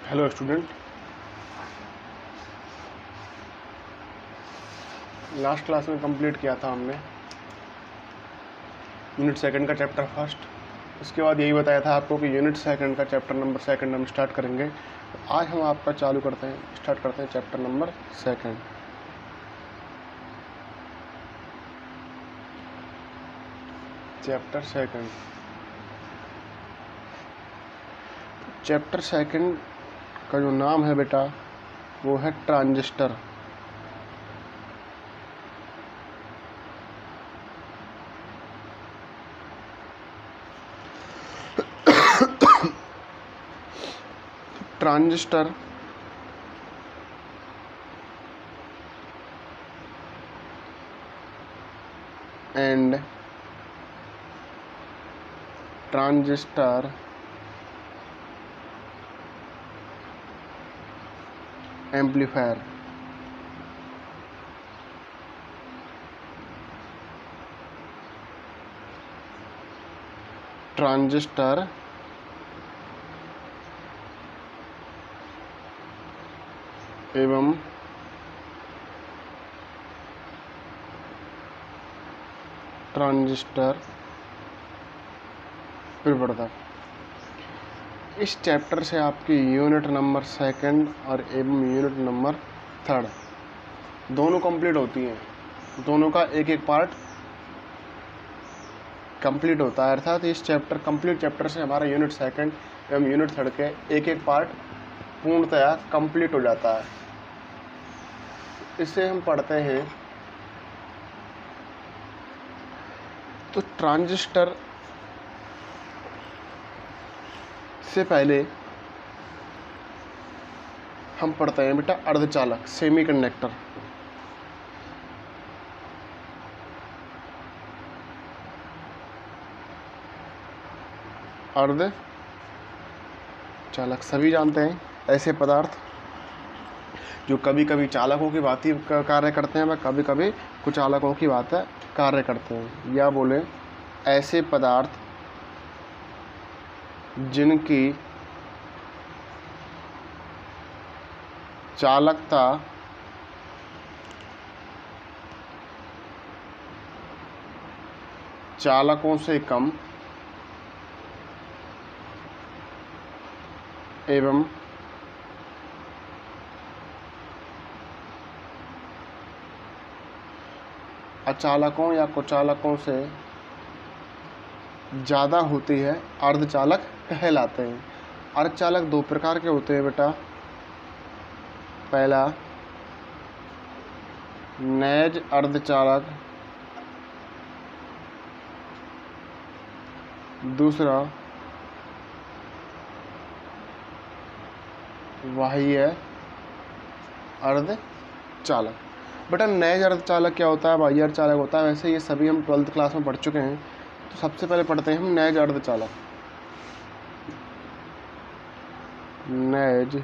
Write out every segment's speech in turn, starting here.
Hello student, last class में complete किया था हमने यूनिट सेकंड का चैप्टर फर्स्ट। उसके बाद यही बताया था आपको कि यूनिट सेकंड का चैप्टर नंबर सेकंड हम स्टार्ट करेंगे। तो आज हम आपका स्टार्ट करते हैं chapter number second. Chapter second का जो नाम है बेटा वो है transistor. Transistor and transistor amplifier. Transistor एवं ट्रांजिस्टर प्रवर्धक। इस चैप्टर से आपकी यूनिट नंबर सेकंड और एवं यूनिट नंबर थर्ड दोनों कंप्लीट होती हैं। दोनों का एक एक पार्ट कंप्लीट होता है, अर्थात इस कंप्लीट चैप्टर से हमारा यूनिट सेकंड एवं यूनिट थर्ड के एक एक पार्ट पूर्णतया कंप्लीट हो जाता है। इससे हम पढ़ते हैं तो ट्रांजिस्टर से पहले हम पढ़ते हैं बेटा अर्धचालक, सेमीकंडक्टर। अर्धचालक सभी जानते हैं ऐसे पदार्थ जो कभी कभी चालकों की भांति कार्य करते हैं व कभी कभी कुचालकों की भांति कार्य करते हैं, या बोले ऐसे पदार्थ जिनकी चालकता चालकों से कम एवं अचालकों या कुचालकों से ज़्यादा होती है, अर्धचालक कहलाते हैं। अर्धचालक दो प्रकार के होते हैं बेटा। पहला नैज अर्धचालक, दूसरा बाह्य अर्धचालक। बेटा नैज अर्धचालक क्या होता है, बाह्य अर्धचालक होता है। वैसे ये सभी हम 12th क्लास में पढ़ चुके हैं, तो सबसे पहले पढ़ते हैं हम नैज अर्धचालक। नैज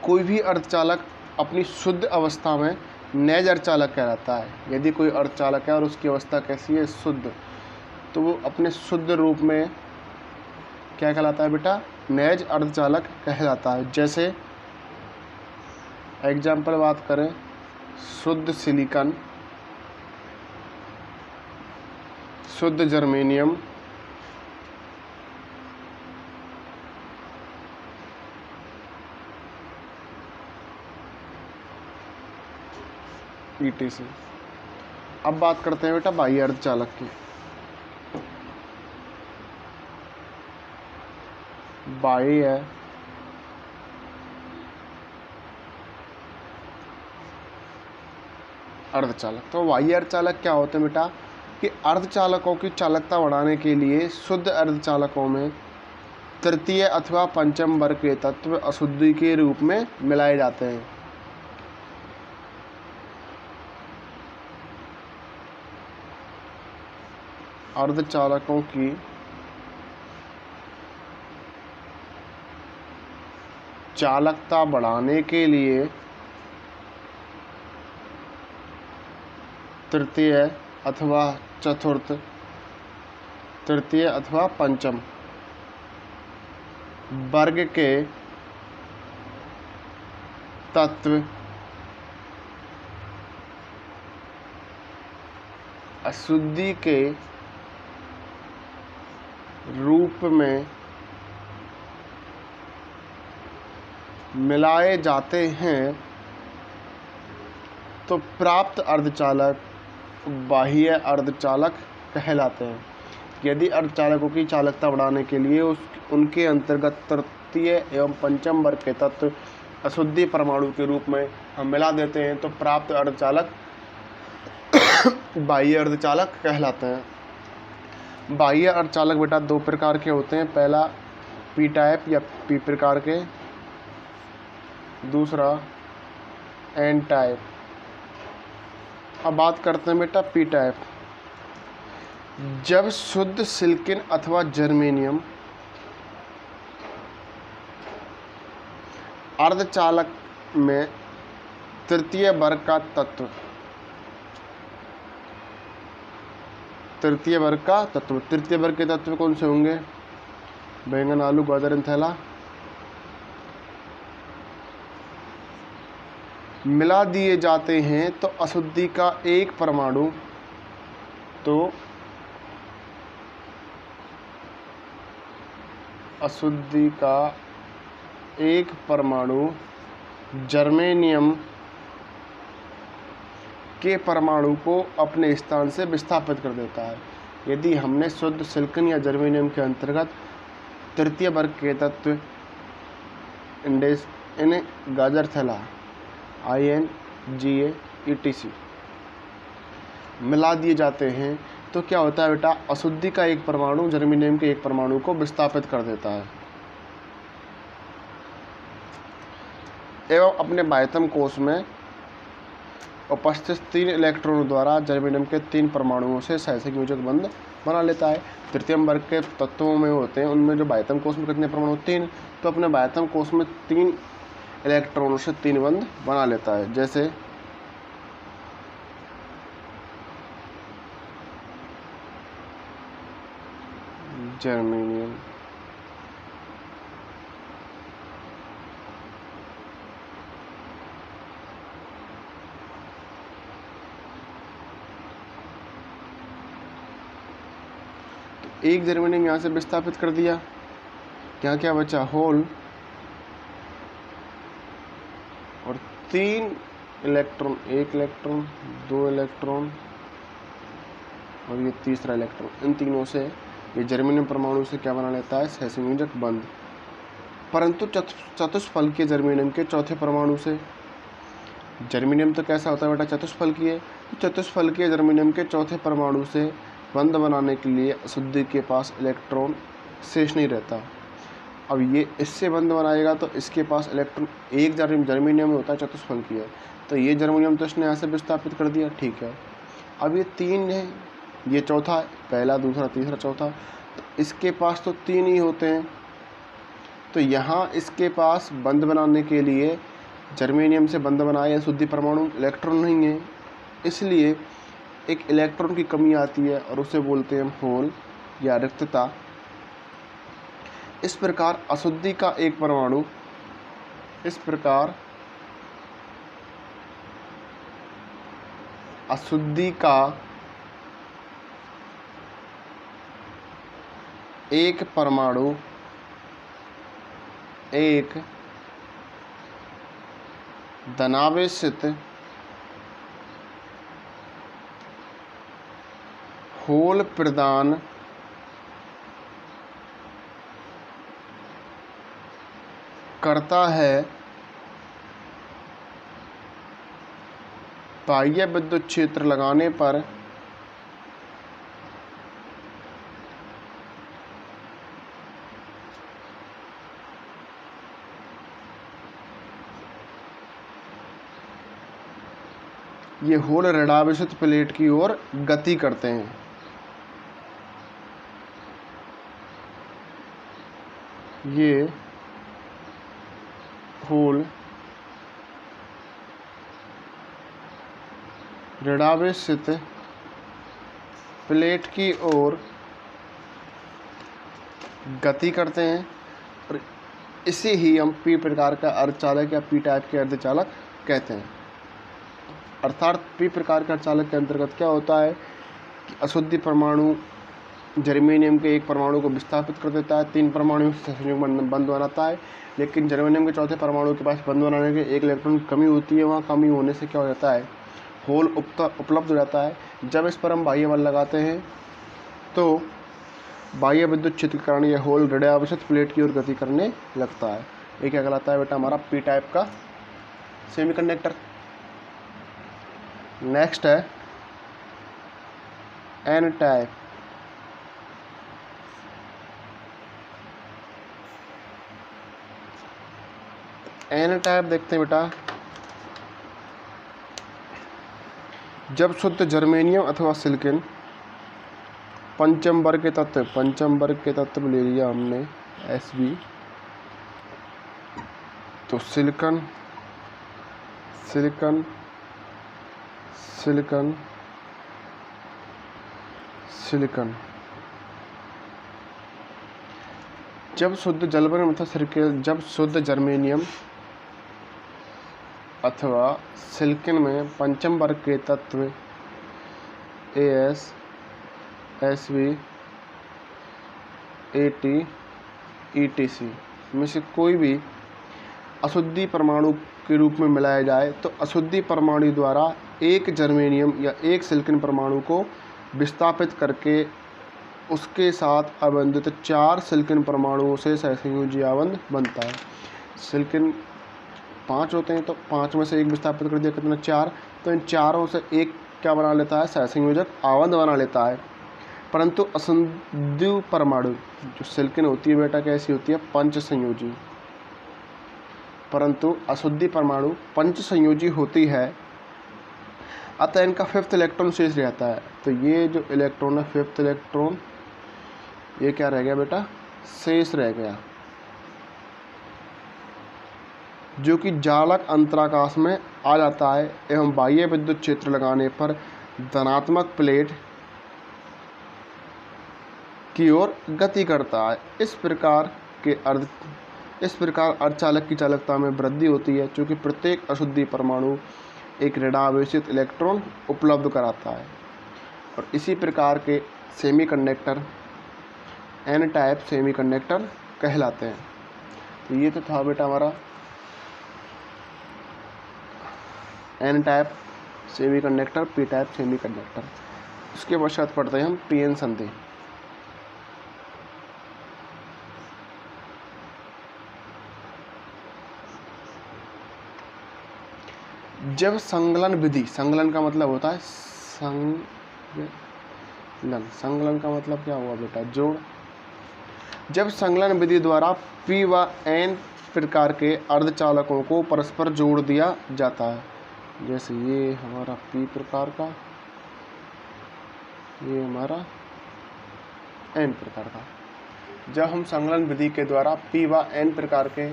कोई भी अर्धचालक अपनी शुद्ध अवस्था में नैज अर्धचालक कहलाता है। यदि कोई अर्धचालक है और उसकी अवस्था कैसी है, शुद्ध, तो वो अपने शुद्ध रूप में क्या कहलाता है बेटा, नैज अर्धचालक कहलाता है। जैसे एग्जाम्पल बात करें, शुद्ध सिलिकॉन, शुद्ध जर्मेनियम, ETC। अब बात करते हैं बेटा बाह्य अर्धचालक की। बाह्य अर्धचालक। तो बाह्य अर्धचालक क्या होते हैं बेटा कि अर्धचालकों की चालकता बढ़ाने के लिए शुद्ध अर्धचालकों में तृतीय अथवा पंचम वर्ग के तत्व अशुद्धि के रूप में मिलाए जाते हैं। अर्धचालकों की चालकता बढ़ाने के लिए तृतीय अथवा चतुर्थ, तृतीय अथवा पंचम वर्ग के तत्व अशुद्धि के रूप में मिलाए जाते हैं तो प्राप्त अर्धचालक बाह्य अर्धचालक कहलाते हैं। यदि अर्धचालकों की चालकता बढ़ाने के लिए उनके अंतर्गत तृतीय एवं पंचम वर्ग के तत्व अशुद्धि परमाणु के रूप में हम मिला देते हैं तो प्राप्त अर्धचालक बाह्य अर्धचालक कहलाते हैं। बाह्य अर्धचालक बेटा दो प्रकार के होते हैं, पहला पी टाइप या पी प्रकार के, दूसरा एन टाइप। अब बात करते हैं बेटा पी टाइप। जब शुद्ध सिलिकॉन अथवा जर्मेनियम अर्धचालक में तृतीय वर्ग का तत्व, तृतीय वर्ग के तत्व कौन से होंगे? बैंगन, आलू, गाजर, थैला, मिला दिए जाते हैं तो अशुद्धि का एक परमाणु, तो अशुद्धि का एक परमाणु जर्मेनियम के परमाणु को अपने स्थान से विस्थापित कर देता है। यदि हमने शुद्ध सिलिकॉन या जर्मेनियम के अंतर्गत तृतीय वर्ग के तत्व इन गाजर, थैला, INGA ETC मिला दिए जाते हैं तो क्या होता है बेटा? अशुद्धि का एक परमाणु जर्मेनियम के एक परमाणु को विस्थापित कर देता है एवं अपने बाह्यतम कोश में उपस्थित 3 इलेक्ट्रॉनों द्वारा जर्मेनियम के 3 परमाणुओं से सहसंयोजक बंध बना लेता है। तृतीय वर्ग के तत्वों में होते हैं, उनमें जो बाह्यतम कोश में कितने परमाणु? 3। तो अपने बाह्यतम कोश में 3 इलेक्ट्रॉनों से 3 बंध बना लेता है। जैसे जर्मेनियम, एक जर्मेनियम यहाँ से विस्थापित कर दिया, क्या क्या बचा? होल और 3 इलेक्ट्रॉन, 1 इलेक्ट्रॉन, 2 इलेक्ट्रॉन और ये तीसरा इलेक्ट्रॉन। इन तीनों से ये जर्मेनियम परमाणु से क्या बना लेता है? सहसंयोजक बंध। परंतु चतुष्फलकीय जर्मेनियम के चौथे परमाणु से, जर्मेनियम तो कैसा होता है बेटा? चतुष्फलकीय। चतुष्फलकीय जर्मेनियम के चौथे परमाणु से बंध बनाने के लिए अशुद्धि के पास इलेक्ट्रॉन शेष नहीं रहता। अब ये इससे बंध बनाएगा तो इसके पास इलेक्ट्रॉन, एक जर्मेनियम में होता है चतुष्फलकीय, तो ये जर्मेनियम तो इसने यहाँ से विस्थापित कर दिया, ठीक है। अब ये 3 है, ये चौथा, पहला, दूसरा, तीसरा, चौथा, तो इसके पास तो 3 ही होते हैं। तो यहाँ इसके पास बंध बनाने के लिए जर्मेनियम से बंध बनाए अशुद्धि परमाणु, इलेक्ट्रॉन नहीं है, इसलिए एक इलेक्ट्रॉन की कमी आती है और उसे बोलते हैं होल या रिक्तता। इस प्रकार अशुद्धि का एक परमाणु, इस प्रकार अशुद्धि का एक परमाणु एक धनावेशित होल प्रदान करता है। बाह्य विद्युत क्षेत्र लगाने पर ये होल ऋणावेशित प्लेट की ओर गति करते हैं। ये होल ऋणावेशित प्लेट की ओर गति करते हैं, और इसे ही हम पी प्रकार का अर्धचालक या पी टाइप के अर्धचालक कहते हैं। अर्थात पी प्रकार का अर्धचालक के अंतर्गत क्या होता है कि अशुद्धि परमाणु जर्मेनियम के एक परमाणु को विस्थापित कर देता है, 3 परमाणु से संयुग बंध बनाता है, लेकिन जर्मेनियम के चौथे परमाणु के पास बंध बनाने के 1 इलेक्ट्रॉन कमी होती है। वहाँ कमी होने से क्या हो जाता है, होल उपलब्ध हो जाता है। जब इस पर हम बाह्य बल लगाते हैं तो बाह्य विद्युत क्षेत्र के कारण यह होल ऋणावेशित प्लेट की ओर गति करने लगता है। ये क्या कहलाता है बेटा, हमारा पी टाइप का सेमीकंडक्टर। नेक्स्ट है एन टाइप। एन टाइप देखते हैं बेटा, जब शुद्ध जर्मेनियम अथवा सिलिकॉन पंचम वर्ग के तत्व ले लिया हमने Sb, तो सिलिकॉन सिलिकॉन सिलिकॉन सिलिकॉन जब शुद्ध जर्मेनियम अथवा सिलिकॉन, जब शुद्ध जर्मेनियम अथवा सिलिकॉन में पंचम वर्ग के तत्व As, Sb, At, Etc में से कोई भी अशुद्धि परमाणु के रूप में मिलाया जाए तो अशुद्धि परमाणु द्वारा एक जर्मेनियम या एक सिलिकॉन परमाणु को विस्थापित करके उसके साथ आबंधित 4 सिलिकॉन परमाणुओं से सहसंयोजी आबंध बनता है। सिलिकॉन 5 होते हैं तो 5 में से एक विस्थापित कर दिया, कितना 4, तो इन चारों से एक क्या बना लेता है, सहसंयोजक आबंध बना लेता है। परंतु अशुद्धि परमाणु जो सिलिकॉन होती है बेटा कैसी होती है, पंच संयोजी। परंतु अशुद्धि परमाणु पंच संयोजी होती है, अतः इनका 5th इलेक्ट्रॉन शेष रहता है। तो ये जो इलेक्ट्रॉन है 5th इलेक्ट्रॉन, ये क्या रह गया बेटा, शेष रह गया, जो कि जालक अंतराकाश में आ जाता है एवं बाह्य विद्युत क्षेत्र लगाने पर धनात्मक प्लेट की ओर गति करता है। इस प्रकार अर्धचालक की चालकता में वृद्धि होती है, क्योंकि प्रत्येक अशुद्धि परमाणु एक ऋणावेशित इलेक्ट्रॉन उपलब्ध कराता है। और इसी प्रकार के सेमीकंडक्टर एन टाइप सेमीकंडक्टर कहलाते हैं। तो ये तो था बेटा हमारा N type semiconductor, P type semiconductor. उसके पश्चात पढ़ते हैं हम पीएन संधि। जब संगलन विधि, संगलन का मतलब होता है संगलन का मतलब क्या हुआ बेटा, जोड़। जब संगलन विधि द्वारा P व N प्रकार के अर्धचालकों को परस्पर जोड़ दिया जाता है, जैसे ये हमारा P प्रकार का, ये हमारा N प्रकार का। जब हम संगलन विधि के द्वारा P व N प्रकार के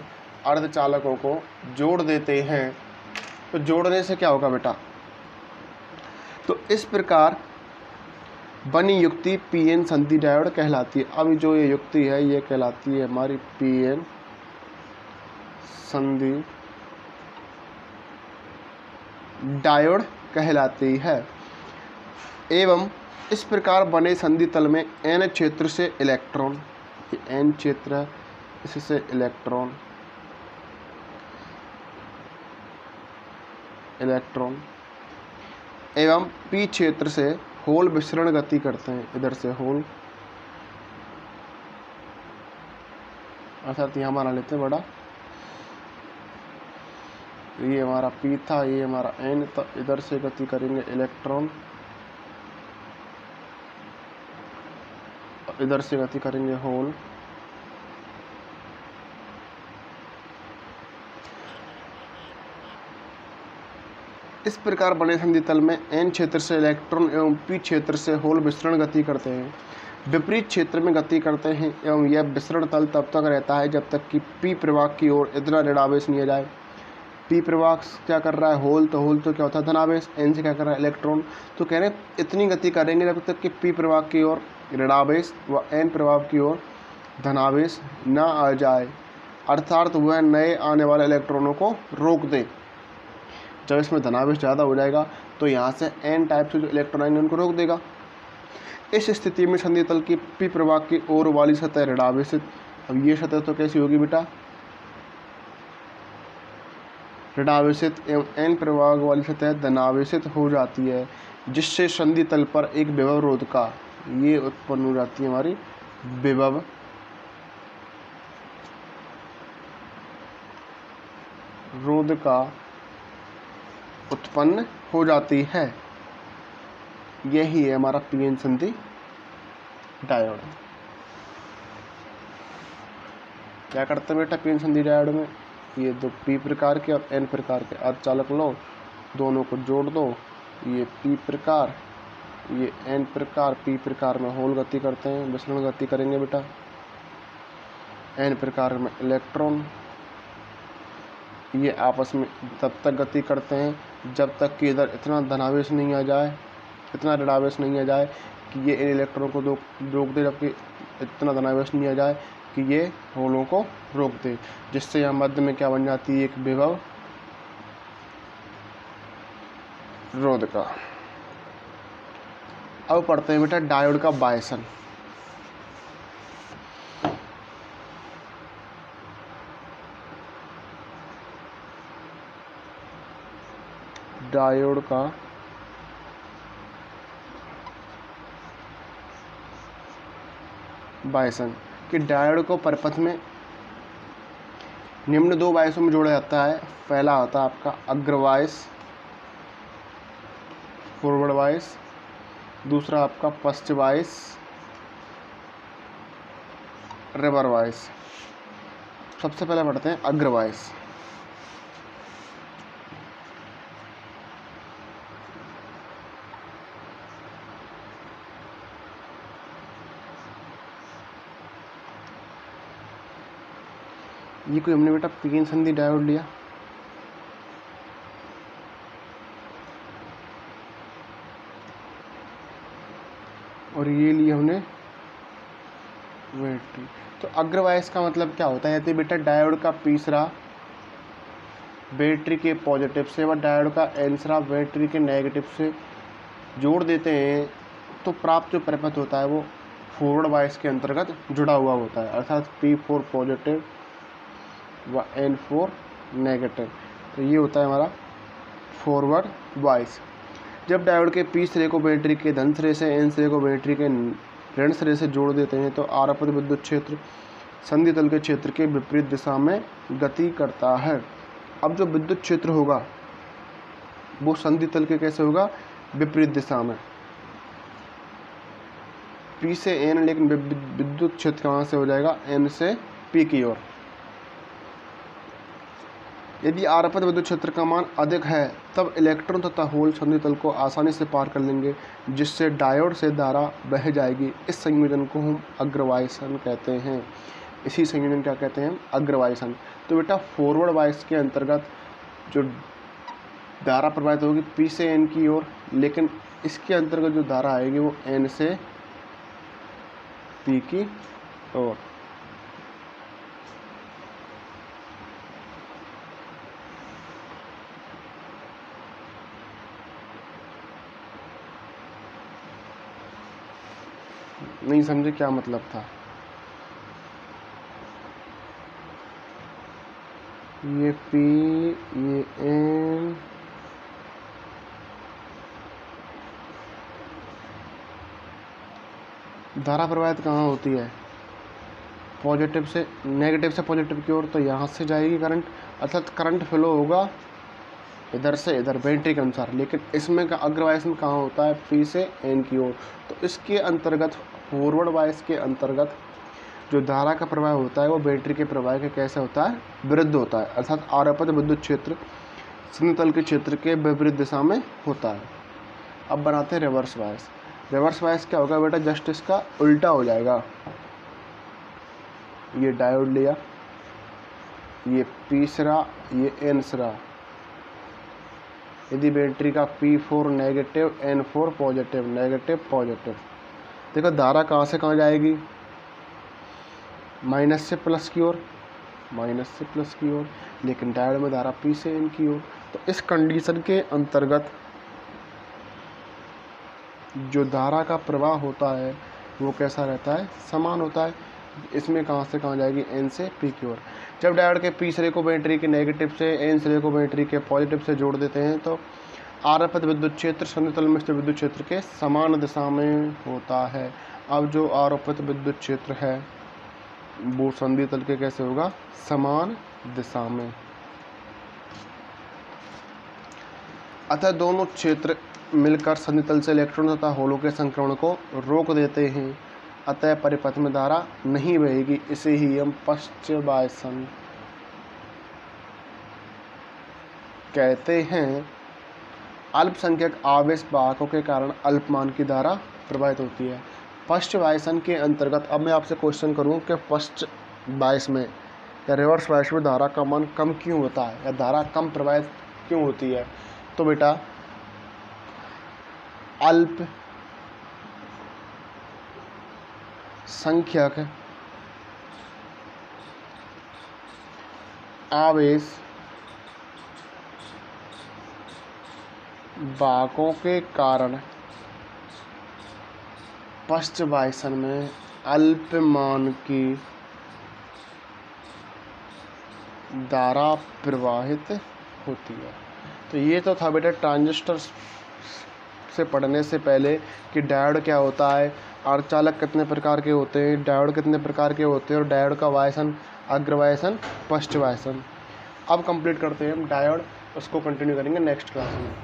अर्धचालकों को जोड़ देते हैं तो जोड़ने से क्या होगा बेटा, तो इस प्रकार बनी युक्ति पीएन संधि डायोड कहलाती है। अब जो ये युक्ति है ये कहलाती है हमारी पीएन संधि डायोड कहलाती है। एवं इस प्रकार बने संधि तल में एन क्षेत्र से इलेक्ट्रॉन, ये एन क्षेत्र है, इससे इलेक्ट्रॉन एवं पी क्षेत्र से होल विसरण गति करते हैं। इधर से होल, अर्थात यहाँ बना लेते हैं बड़ा, ये हमारा पी था, ये हमारा एन, तो इधर से गति करेंगे इलेक्ट्रॉन, इधर से गति करेंगे होल। इस प्रकार बने संधि तल में एन क्षेत्र से इलेक्ट्रॉन एवं पी क्षेत्र से होल विसरण गति करते हैं, विपरीत क्षेत्र में गति करते हैं एवं यह विसरण तल तब तक रहता है जब तक कि पी प्रवाह की ओर इतना ऋणावेश नहीं आ जाए। पी प्रवाह क्या कर रहा है, होल तो क्या होता है धनावेश, एन से क्या कर रहा है इलेक्ट्रॉन। तो कह रहे हैं इतनी गति करेंगे जब तक कि पी प्रवाह की ओर ऋणावेश व एन प्रवाह की ओर धनावेश न आ जाए, अर्थात वह नए आने वाले इलेक्ट्रॉनों को रोक दे। जब इसमें धनावेश ज़्यादा हो जाएगा तो यहाँ से एन टाइप से जो इलेक्ट्रॉन आएंगे उनको रोक देगा। इस स्थिति में संधि तल की पी प्रवाह की ओर वाली सतह ऋणावेशित। अब ये सतह तो कैसी होगी बेटा, ऋणावेशित एवं एन प्रवाह वाली सतह धनावेशित हो जाती है, जिससे संधि तल पर एक विभव रोध का ये उत्पन्न हो जाती है हमारी विभव रोध का उत्पन्न हो जाती है। यही है हमारा पीएन संधि डायोड। क्या करते हैं बेटा पीएन संधि डायोड में, ये दो पी प्रकार के और एन प्रकार के अर्धचालक लो, दोनों को जोड़ दो, ये पी प्रकार ये एन प्रकार। पी प्रकार में होल गति करते हैं, विसरण गति करेंगे बेटा। एन प्रकार में इलेक्ट्रॉन ये आपस में तब तक गति करते हैं जब तक कि इधर इतना धनावेश नहीं आ जाए, इतना ऋणावेश नहीं आ जाए कि ये इन इलेक्ट्रॉनों को रोक दे, जबकि इतना धनावेश नहीं आ जाए कि ये होलों को रोक दे, जिससे यहाँ मध्य में क्या बन जाती है एक विभव रोध का। अब पढ़ते हैं बेटा डायोड का बायसन। डायोड का बायसन कि डायोड को परिपथ में निम्न दो बायसों में जोड़ा जाता है। पहला होता है आपका अग्रवायस फॉरवर्ड वाइस, दूसरा आपका पश्च वाइस रिवर वाइस। सबसे पहले पढ़ते हैं अग्रवायस। ये कोई हमने बेटा पीएन संधि डायोड लिया, और ये लिया हमने बैटरी। तो अग्रवायस का मतलब क्या होता है, यदि बेटा डायोड का तीसरा बैटरी के पॉजिटिव से व डायोड का एनसरा बैटरी के नेगेटिव से जोड़ देते हैं तो प्राप्त जो परिपथ होता है वो फॉरवर्ड वाइस के अंतर्गत जुड़ा हुआ होता है, अर्थात P4 पॉजिटिव व N4 नेगेटिव। तो ये होता है हमारा फॉरवर्ड वाइस। जब डायोड के पी सिरे को बैटरी के धन सिरे से एन सिरे को बैटरी के ऋण सिरे से जोड़ देते हैं तो आरोपित विद्युत क्षेत्र संधि तल के क्षेत्र के विपरीत दिशा में गति करता है। अब जो विद्युत क्षेत्र होगा वो संधि तल के कैसे होगा, विपरीत दिशा में, पी से एन, लेकिन विद्युत क्षेत्र कहाँ से हो जाएगा, एन से पी की ओर। यदि आरोपित विद्युत क्षेत्र का मान अधिक है तब इलेक्ट्रॉन तथा होल संधि तल को आसानी से पार कर लेंगे, जिससे डायोड से धारा बह जाएगी। इस संयोजन को हम अग्रवायसन कहते हैं। इसी संयोजन क्या कहते हैं, अग्रवायसन। तो बेटा फॉरवर्ड वाइस के अंतर्गत जो धारा प्रवाहित होगी पी से एन की ओर, लेकिन इसके अंतर्गत जो धारा आएगी वो एन से पी की ओर। नहीं समझे क्या मतलब था, ये P ये N, धारा प्रवाहित कहाँ होती है, पॉजिटिव से नेगेटिव से पॉजिटिव की ओर, तो यहाँ से जाएगी करंट, अर्थात करंट फ्लो होगा इधर से इधर बैटरी के अनुसार। लेकिन इसमें का अग्रवायस में कहाँ होता है, P से N की ओर। तो इसके अंतर्गत फॉरवर्ड वाइस के अंतर्गत जो धारा का प्रवाह होता है वो बैटरी के प्रवाह के कैसे होता है, विरुद्ध होता है, अर्थात आरोपित विद्युत क्षेत्र संधि तल के क्षेत्र के विपरीत दिशा में होता है। अब बनाते हैं रिवर्स वाइस। रिवर्स वाइस क्या होगा बेटा, जस्ट इसका उल्टा हो जाएगा। ये डायोड लिया, ये P सिरा, ये N सिरा, यदि बैटरी का P4 negative, N4 positive, negative positive. देखो धारा कहाँ से कहाँ जाएगी, माइनस से प्लस की ओर, माइनस से प्लस की ओर, लेकिन डायोड में धारा P से N की ओर। तो इस कंडीशन के अंतर्गत जो धारा का प्रवाह होता है वो कैसा रहता है, समान होता है। इसमें कहाँ से कहाँ जाएगी, N से P की ओर। जब डायोड के P सिरे को बैटरी के नेगेटिव से, N सिरे को बैटरी के पॉजिटिव से जोड़ देते हैं तो आरोपित विद्युत क्षेत्र संतुलन में स्थित विद्युत क्षेत्र के समान दिशा में होता है। अब जो आरोपित विद्युत क्षेत्र है वो संधि तल के कैसे होगा, समान दिशा में। अतः दोनों क्षेत्र मिलकर संधि तल से इलेक्ट्रॉन तथा होलों के संक्रमण को रोक देते हैं, अतः परिपथ में धारा नहीं बहेगी। इसे ही हम पश्चवायसन कहते हैं। अल्पसंख्यक आवेश वाहकों के कारण अल्पमान की धारा प्रवाहित होती है। पश्चवायसन के अंतर्गत अब मैं आपसे क्वेश्चन करूं कि पश्च बायस में या रिवर्स बायस में धारा का मान कम क्यों होता है या धारा कम प्रवाहित क्यों होती है। तो बेटा अल्प संख्यक आवेश वाहकों के कारण पश्चवायसन में अल्पमान की धारा प्रवाहित होती है। तो ये तो था बेटा ट्रांजिस्टर से पढ़ने से पहले कि डायोड क्या होता है, अर्धचालक कितने प्रकार के होते हैं, डायोड कितने प्रकार के होते हैं और डायोड का वायसन अग्रवायसन पश्चवायसन। अब कंप्लीट करते हैं हम डायोड, उसको कंटिन्यू करेंगे नेक्स्ट क्लास में।